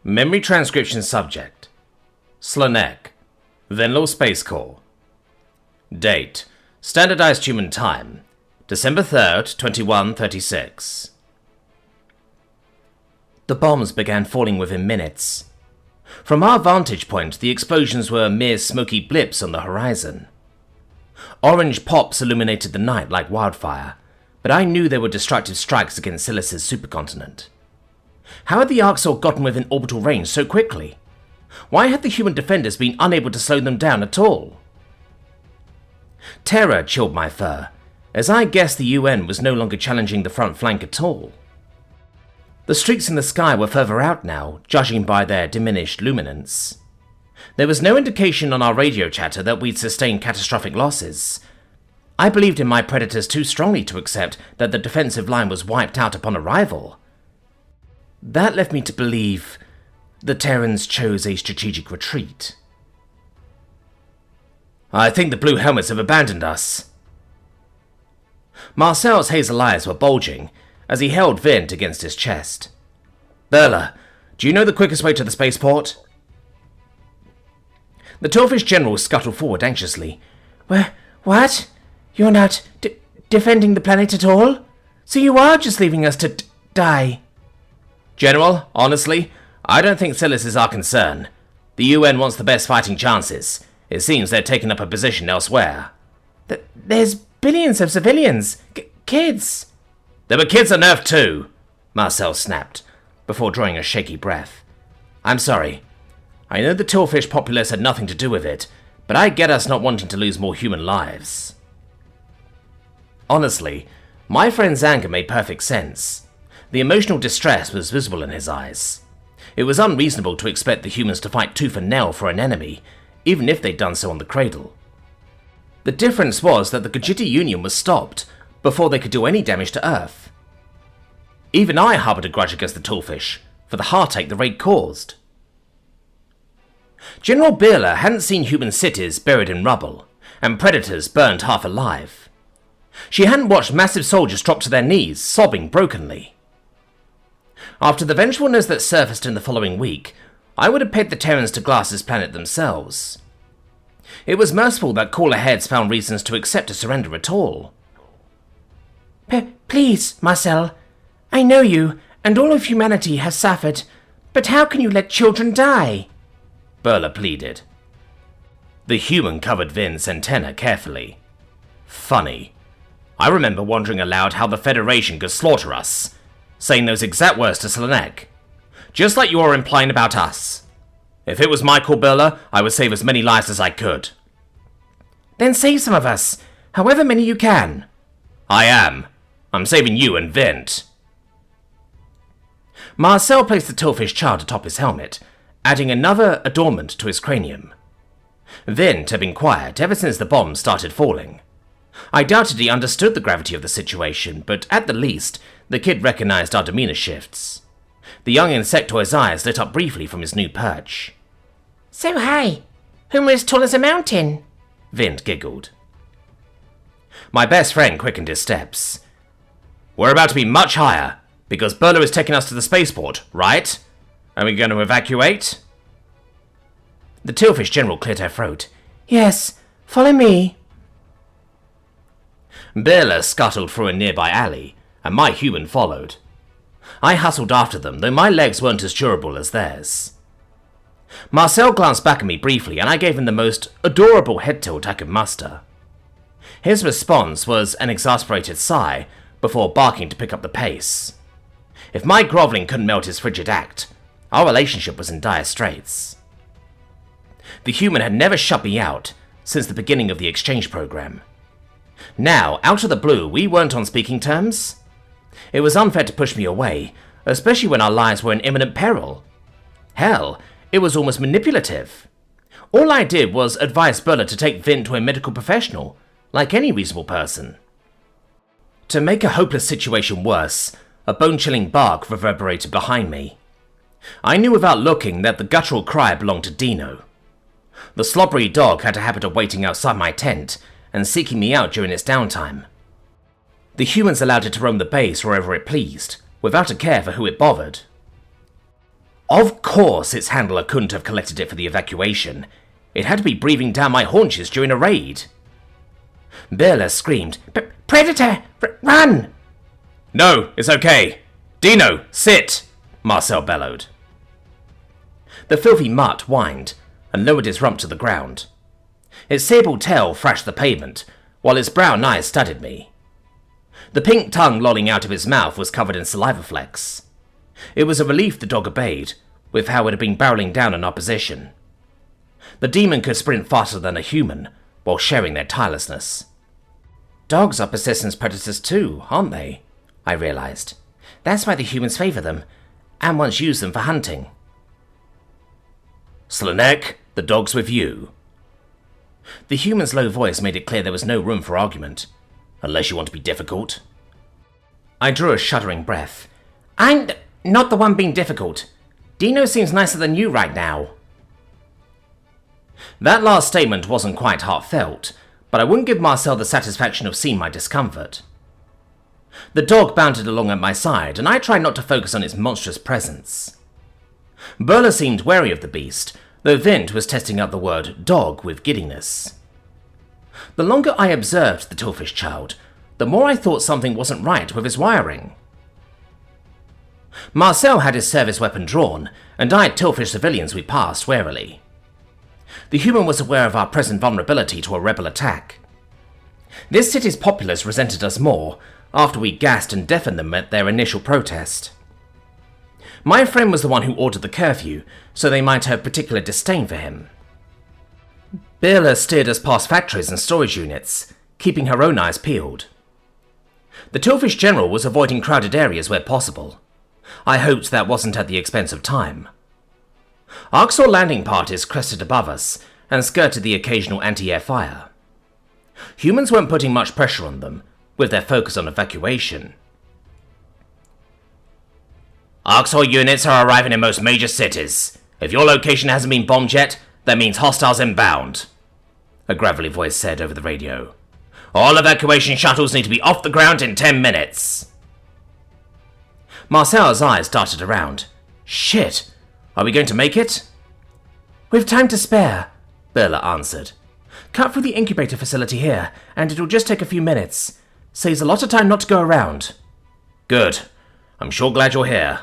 Memory transcription subject. Slanek. Venlo Space Corps. Date. Standardized human time. December 3rd, 2136. The bombs began falling within minutes. From our vantage point, the explosions were mere smoky blips on the horizon. Orange pops illuminated the night like wildfire, but I knew they were destructive strikes against Silas's supercontinent. How had the Arxor gotten within orbital range so quickly? Why had the human defenders been unable to slow them down at all? Terror chilled my fur, as I guessed the UN was no longer challenging the front flank at all. The streaks in the sky were further out now, judging by their diminished luminance. There was no indication on our radio chatter that we'd sustained catastrophic losses. I believed in my predators too strongly to accept that the defensive line was wiped out upon arrival. That led me to believe the Terrans chose a strategic retreat. I think the Blue Helmets have abandoned us. Marcel's hazel eyes were bulging as he held Vint against his chest. Burla, do you know the quickest way to the spaceport? The Tallfish General scuttled forward anxiously. What? You're not defending the planet at all? So you are just leaving us to die? General, honestly, I don't think Silas is our concern. The UN wants the best fighting chances. It seems they're taking up a position elsewhere. There's billions of civilians. Kids. There were kids on Earth too, Marcel snapped, before drawing a shaky breath. I'm sorry. I know the Tallfish populace had nothing to do with it, but I get us not wanting to lose more human lives. Honestly, my friend's anger made perfect sense. The emotional distress was visible in his eyes. It was unreasonable to expect the humans to fight tooth and nail for an enemy, even if they'd done so on the Cradle. The difference was that the Khajiit Union was stopped before they could do any damage to Earth. Even I harbored a grudge against the Tallfish for the heartache the raid caused. General Birla hadn't seen human cities buried in rubble, and predators burned half alive. She hadn't watched massive soldiers drop to their knees, sobbing brokenly. After the vengefulness that surfaced in the following week, I would have paid the Terrans to glass this planet themselves. It was merciful that cooler heads found reasons to accept a surrender at all. Please, Marcel. I know you, and all of humanity has suffered, but how can you let children die? Burla pleaded. The human covered Vin's antenna carefully. Funny. I remember wondering aloud how the Federation could slaughter us, saying those exact words to Slanek. Just like you are implying about us. If it was my call, Burla, I would save as many lives as I could. Then save some of us, however many you can. I am. I'm saving you and Vint. Marcel placed the Tallfish child atop his helmet, adding another adornment to his cranium. Vint had been quiet ever since the bombs started falling. I doubted he understood the gravity of the situation, but at the least, the kid recognized our demeanor shifts. The young insectoid's eyes lit up briefly from his new perch. So high. Whom were as tall as a mountain? Vint giggled. My best friend quickened his steps. We're about to be much higher, because Burla is taking us to the spaceport, right? Are we going to evacuate? The Tallfish General cleared her throat. Yes, follow me. Burla scuttled through a nearby alley, and my human followed. I hustled after them, though my legs weren't as durable as theirs. Marcel glanced back at me briefly, and I gave him the most adorable head tilt I could muster. His response was an exasperated sigh, before barking to pick up the pace. If my grovelling couldn't melt his frigid act, our relationship was in dire straits. The human had never shut me out since the beginning of the exchange program. Now, out of the blue, we weren't on speaking terms. It was unfair to push me away, especially when our lives were in imminent peril. Hell, it was almost manipulative. All I did was advise Burla to take Vint to a medical professional, like any reasonable person. To make a hopeless situation worse, a bone-chilling bark reverberated behind me. I knew without looking that the guttural cry belonged to Dino. The slobbery dog had a habit of waiting outside my tent and seeking me out during its downtime. The humans allowed it to roam the base wherever it pleased, without a care for who it bothered. Of course its handler couldn't have collected it for the evacuation. It had to be breathing down my haunches during a raid. Birla screamed, Predator! Run! No, it's okay. Dino, sit! Marcel bellowed. The filthy mutt whined and lowered its rump to the ground. Its sable tail thrashed the pavement, while its brown eyes studied me. The pink tongue lolling out of its mouth was covered in saliva flecks. It was a relief the dog obeyed, with how it had been barreling down in opposition. The demon could sprint faster than a human, while sharing their tirelessness. Dogs are persistent predators too, aren't they? I realized. That's why the humans favor them, and once use them for hunting. Slanek, the dog's with you. The human's low voice made it clear there was no room for argument, unless you want to be difficult. I drew a shuddering breath. I'm not the one being difficult. Dino seems nicer than you right now. That last statement wasn't quite heartfelt, but I wouldn't give Marcel the satisfaction of seeing my discomfort. The dog bounded along at my side, and I tried not to focus on its monstrous presence. Birla seemed wary of the beast, though Vint was testing out the word dog with giddiness. The longer I observed the Tillfish child, the more I thought something wasn't right with his wiring. Marcel had his service weapon drawn, and eyed Tillfish civilians we passed warily. The human was aware of our present vulnerability to a rebel attack. This city's populace resented us more, after we gassed and deafened them at their initial protest. My friend was the one who ordered the curfew, so they might have particular disdain for him. Birla steered us past factories and storage units, keeping her own eyes peeled. The Tillfish General was avoiding crowded areas where possible. I hoped that wasn't at the expense of time. Arcs or landing parties crested above us and skirted the occasional anti-air fire. Humans weren't putting much pressure on them, with their focus on evacuation. Arxor units are arriving in most major cities. If your location hasn't been bombed yet, that means hostiles inbound, a gravelly voice said over the radio. All evacuation shuttles need to be off the ground in 10 minutes. Marcel's eyes darted around. Shit, are we going to make it? We've time to spare, Birla answered. Cut through the incubator facility here, and it'll just take a few minutes. Saves a lot of time not to go around. Good. I'm sure glad you're here.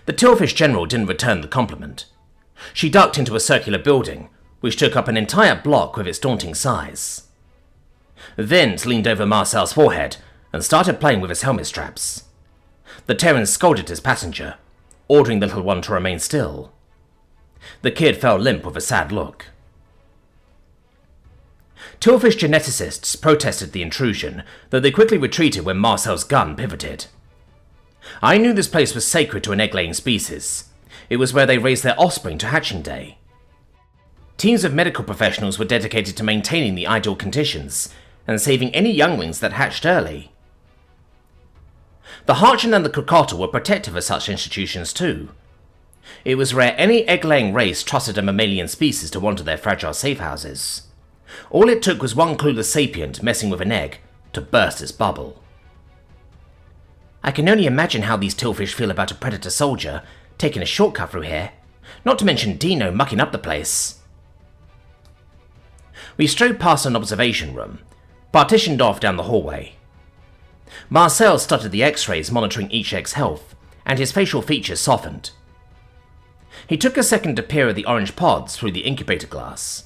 The Tillfish General didn't return the compliment. She ducked into a circular building, which took up an entire block with its daunting size. Vint leaned over Marcel's forehead and started playing with his helmet straps. The Terran scolded his passenger, ordering the little one to remain still. The kid fell limp with a sad look. Tillfish geneticists protested the intrusion, though they quickly retreated when Marcel's gun pivoted. I knew this place was sacred to an egg-laying species. It was where they raised their offspring to hatching day. Teams of medical professionals were dedicated to maintaining the ideal conditions and saving any younglings that hatched early. The Harchin and the Crocodile were protective of such institutions too. It was rare any egg-laying race trusted a mammalian species to wander their fragile safe houses. All it took was one clueless sapient messing with an egg to burst its bubble. I can only imagine how these Tillfish feel about a predator soldier taking a shortcut through here, not to mention Dino mucking up the place. We strode past an observation room, partitioned off down the hallway. Marcel studied the x-rays monitoring each egg's health, and his facial features softened. He took a second to peer at the orange pods through the incubator glass.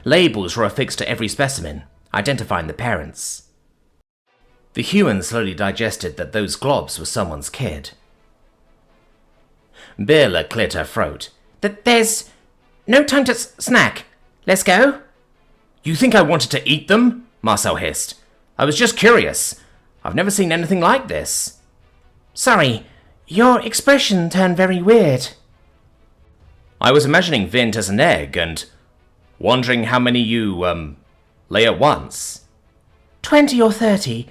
Labels were affixed to every specimen, identifying the parents. The human slowly digested that those globs were someone's kid. Birla cleared her throat. There's no time to snack. Let's go. You think I wanted to eat them? Marcel hissed. I was just curious. I've never seen anything like this. Sorry, your expression turned very weird. I was imagining Vint as an egg and wondering how many you, lay at once. 20 or 30.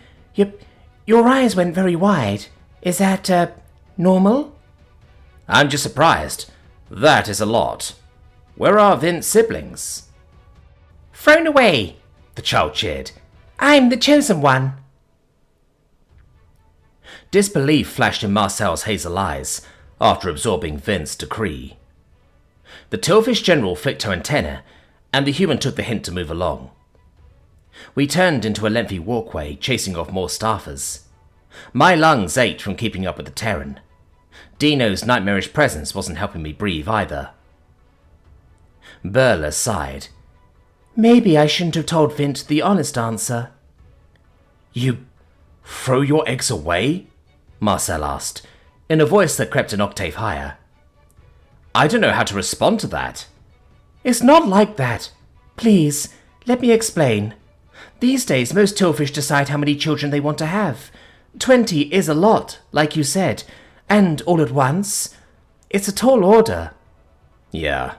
Your eyes went very wide. Is that, normal? I'm just surprised. That is a lot. Where are Vint's siblings? Thrown away, the child cheered. I'm the chosen one. Disbelief flashed in Marcel's hazel eyes, after absorbing Vint's decree. The Tillfish General flicked her antenna, and the human took the hint to move along. We turned into a lengthy walkway, chasing off more staffers. My lungs ached from keeping up with the Terran. Dino's nightmarish presence wasn't helping me breathe either. Burla sighed. Maybe I shouldn't have told Vint the honest answer. You throw your eggs away? Marcel asked, in a voice that crept an octave higher. I don't know how to respond to that. It's not like that. Please, let me explain. These days, most tillfish decide how many children they want to have. 20 is a lot, like you said, and all at once. It's a tall order. Yeah.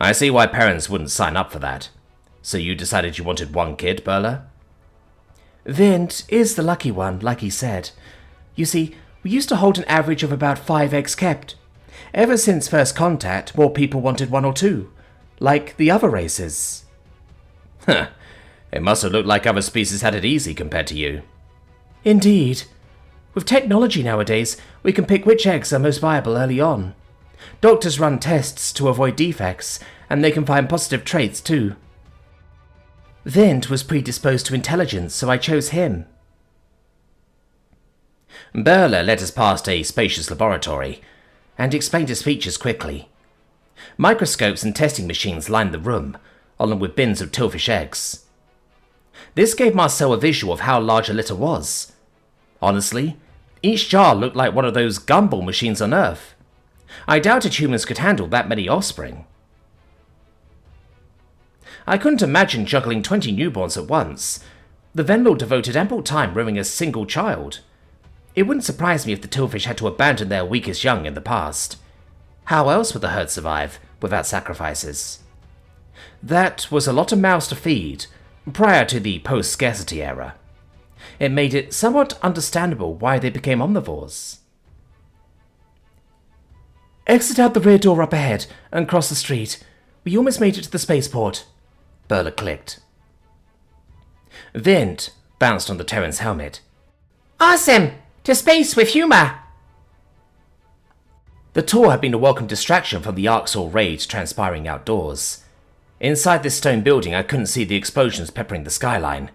I see why parents wouldn't sign up for that. So you decided you wanted one kid, Burla? Vint is the lucky one, like he said. You see, we used to hold an average of about 5 eggs kept. Ever since first contact, more people wanted 1 or 2, like the other races. Huh. It must have looked like other species had it easy compared to you. Indeed. With technology nowadays, we can pick which eggs are most viable early on. Doctors run tests to avoid defects, and they can find positive traits too. Vint was predisposed to intelligence, so I chose him. Burla led us past a spacious laboratory, and explained its features quickly. Microscopes and testing machines lined the room, along with bins of tillfish eggs. This gave Marcel a visual of how large a litter was. Honestly, each jar looked like one of those gumball machines on Earth. I doubted humans could handle that many offspring. I couldn't imagine juggling 20 newborns at once. The Venlord devoted ample time rearing a single child. It wouldn't surprise me if the tillfish had to abandon their weakest young in the past. How else would the herd survive without sacrifices? That was a lot of mouths to feed, prior to the post-scarcity era. It made it somewhat understandable why they became omnivores. Exit out the rear door up ahead and cross the street. We almost made it to the spaceport. Burla clicked. Vint bounced on the Terran's helmet. Awesome! To space with humor! The tour had been a welcome distraction from the Arxor raids transpiring outdoors. Inside this stone building, I couldn't see the explosions peppering the skyline.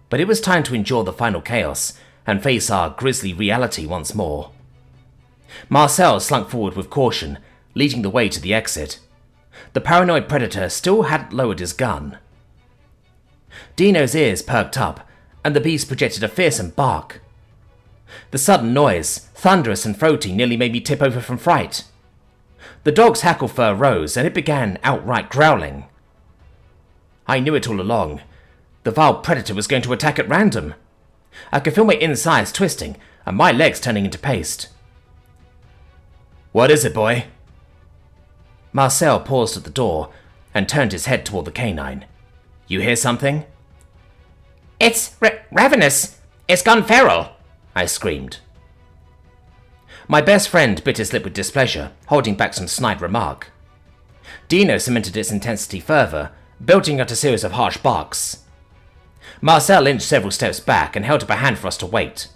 But it was time to endure the final chaos and face our grisly reality once more. Marcel slunk forward with caution, leading the way to the exit. The paranoid predator still hadn't lowered his gun. Dino's ears perked up, and the beast projected a fearsome bark. The sudden noise, thunderous and throaty, nearly made me tip over from fright. The dog's hackle fur rose, and it began outright growling. I knew it all along. The vile predator was going to attack at random. I could feel my insides twisting, and my legs turning into paste. What is it, boy? Marcel paused at the door and turned his head toward the canine. You hear something? It's ravenous. It's gone feral, I screamed. My best friend bit his lip with displeasure, holding back some snide remark. Dino cemented its intensity further, belting out a series of harsh barks. Marcel inched several steps back and held up a hand for us to wait.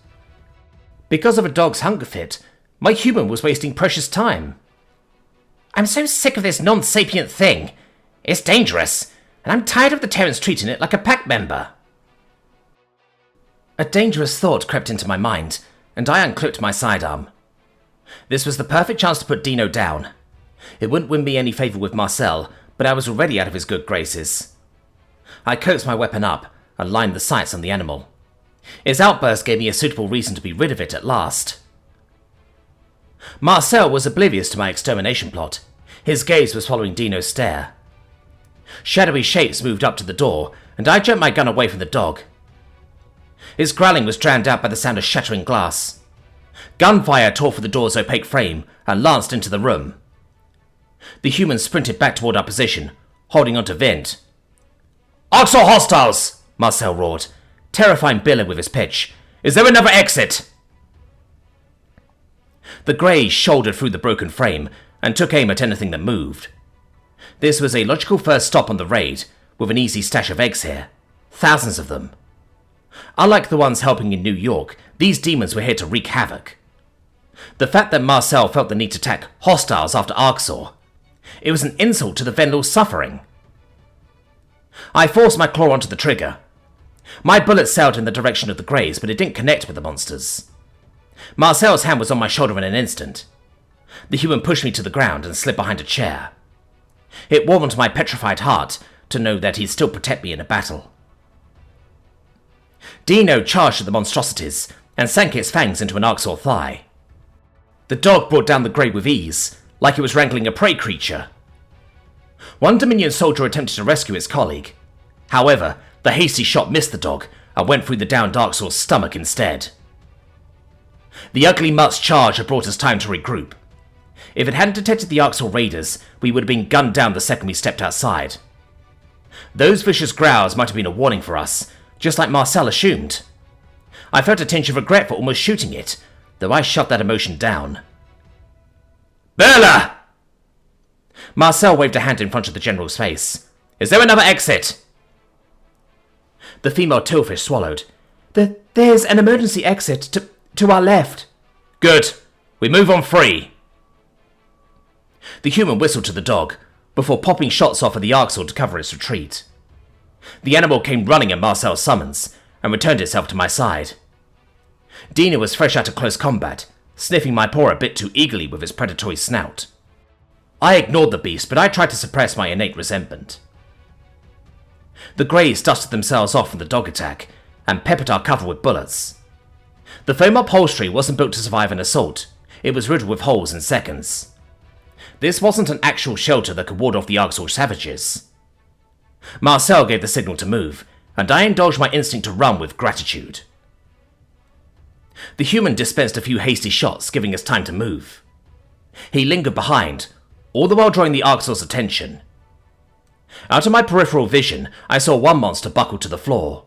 Because of a dog's hunger fit, my human was wasting precious time. I'm so sick of this non-sapient thing. It's dangerous, and I'm tired of the Terrans treating it like a pack member. A dangerous thought crept into my mind, and I unclipped my sidearm. This was the perfect chance to put Dino down. It wouldn't win me any favour with Marcel, but I was already out of his good graces. I coaxed my weapon up and lined the sights on the animal. Its outburst gave me a suitable reason to be rid of it at last. Marcel was oblivious to my extermination plot. His gaze was following Dino's stare. Shadowy shapes moved up to the door, and I jerked my gun away from the dog. His growling was drowned out by the sound of shattering glass. Gunfire tore through the door's opaque frame and lanced into the room. The human sprinted back toward our position, holding onto Vint. Arxor hostiles! Marcel roared, terrifying Billa with his pitch. Is there another exit? The Grey shouldered through the broken frame and took aim at anything that moved. This was a logical first stop on the raid, with an easy stash of eggs here. Thousands of them. Unlike the ones helping in New York, these demons were here to wreak havoc. The fact that Marcel felt the need to attack hostiles after Arxor, it was an insult to the Venlor's suffering. I forced my claw onto the trigger. My bullet sailed in the direction of the Greys, but it didn't connect with the monsters. Marcel's hand was on my shoulder in an instant. The human pushed me to the ground and slid behind a chair. It warmed my petrified heart to know that he'd still protect me in a battle. Dino charged at the monstrosities and sank its fangs into an Arxor thigh. The dog brought down the Grey with ease, like it was wrangling a prey creature. One Dominion soldier attempted to rescue its colleague. However, the hasty shot missed the dog and went through the downed Arxor's stomach instead. The ugly mutt's charge had brought us time to regroup. If it hadn't detected the Arxor raiders, we would have been gunned down the second we stepped outside. Those vicious growls might have been a warning for us, just like Marcel assumed. I felt a tinge of regret for almost shooting it, though I shoved that emotion down. Bella! Marcel waved a hand in front of the General's face. Is there another exit? The female tillfish swallowed. There's an emergency exit to our left. Good. We move on free. The human whistled to the dog, before popping shots off of the Arxor to cover its retreat. The animal came running at Marcel's summons, and returned itself to my side. Dina was fresh out of close combat, sniffing my paw a bit too eagerly with its predatory snout. I ignored the beast, but I tried to suppress my innate resentment. The Greys dusted themselves off from the dog attack, and peppered our cover with bullets. The foam upholstery wasn't built to survive an assault. It was riddled with holes in seconds. This wasn't an actual shelter that could ward off the Arxor savages. Marcel gave the signal to move, and I indulged my instinct to run with gratitude. The human dispensed a few hasty shots, giving us time to move. He lingered behind, all the while drawing the Arxor's attention. Out of my peripheral vision, I saw one monster buckle to the floor.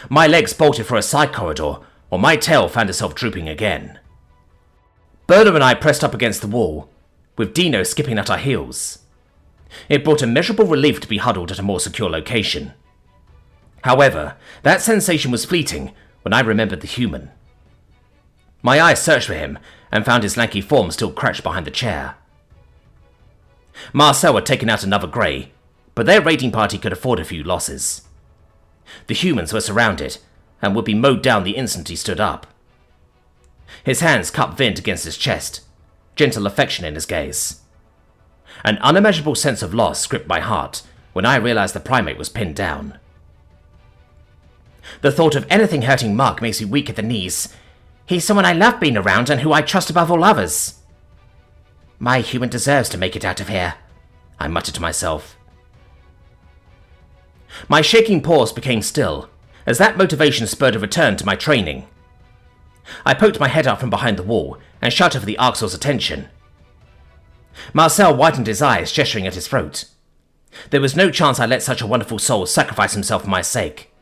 My legs bolted for a side corridor, while my tail found itself drooping again. Berla and I pressed up against the wall, with Dino skipping at our heels. It brought immeasurable relief to be huddled at a more secure location. However, that sensation was fleeting when I remembered the human. My eyes searched for him and found his lanky form still crouched behind the chair. Marcel had taken out another Grey, but their raiding party could afford a few losses. The humans were surrounded and would be mowed down the instant he stood up. His hands cupped Vint against his chest, gentle affection in his gaze. An unimaginable sense of loss gripped my heart when I realized the primate was pinned down. The thought of anything hurting Mark makes me weak at the knees. He's someone I love being around and who I trust above all others. My human deserves to make it out of here, I muttered to myself. My shaking paws became still, as that motivation spurred a return to my training. I poked my head out from behind the wall and shouted for the Arxor's attention. Marcel widened his eyes, gesturing at his throat. There was no chance I let such a wonderful soul sacrifice himself for my sake.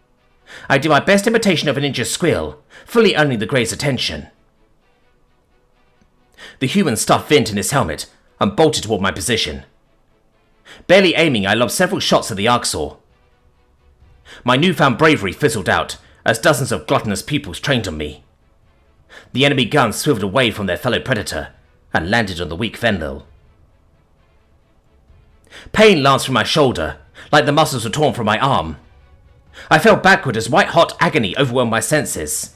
I did my best imitation of an injured squeal, fully earning the Grey's attention. The human stuffed Vint in his helmet and bolted toward my position. Barely aiming, I lobbed several shots at the Arxor. My newfound bravery fizzled out as dozens of gluttonous pupils trained on me. The enemy guns swiveled away from their fellow predator and landed on the weak Venlil. Pain lanced from my shoulder, like the muscles were torn from my arm. I fell backward as white-hot agony overwhelmed my senses.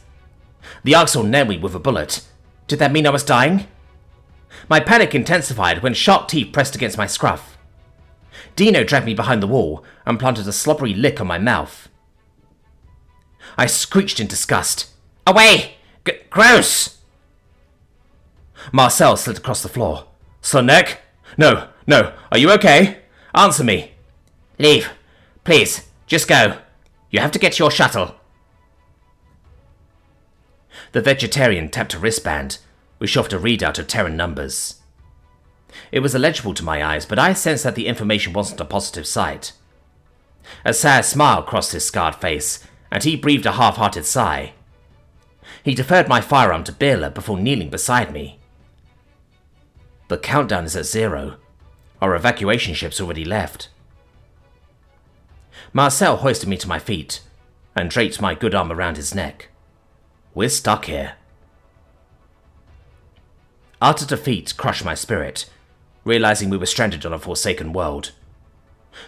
The Arxor nailed me with a bullet. Did that mean I was dying? My panic intensified when sharp teeth pressed against my scruff. Dino dragged me behind the wall and planted a slobbery lick on my mouth. I screeched in disgust. Away! Gross! Marcel slid across the floor. Slonek? No. Are you okay? Answer me. Leave. Please. Just go. You have to get to your shuttle. The vegetarian tapped a wristband, which shoved a readout of Terran numbers. It was illegible to my eyes, but I sensed that the information wasn't a positive sight. A sad smile crossed his scarred face, and he breathed a half-hearted sigh. He deferred my firearm to Birla before kneeling beside me. The countdown is at 0. Our evacuation ship's already left. Marcel hoisted me to my feet and draped my good arm around his neck. We're stuck here. Utter defeat crushed my spirit, realizing we were stranded on a forsaken world.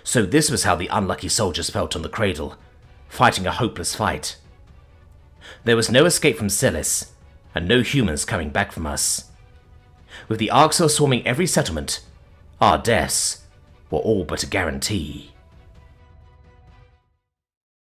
So this was how the unlucky soldiers felt on the cradle, fighting a hopeless fight. There was no escape from Silis, and no humans coming back from us. With the Arxel swarming every settlement, our deaths were all but a guarantee.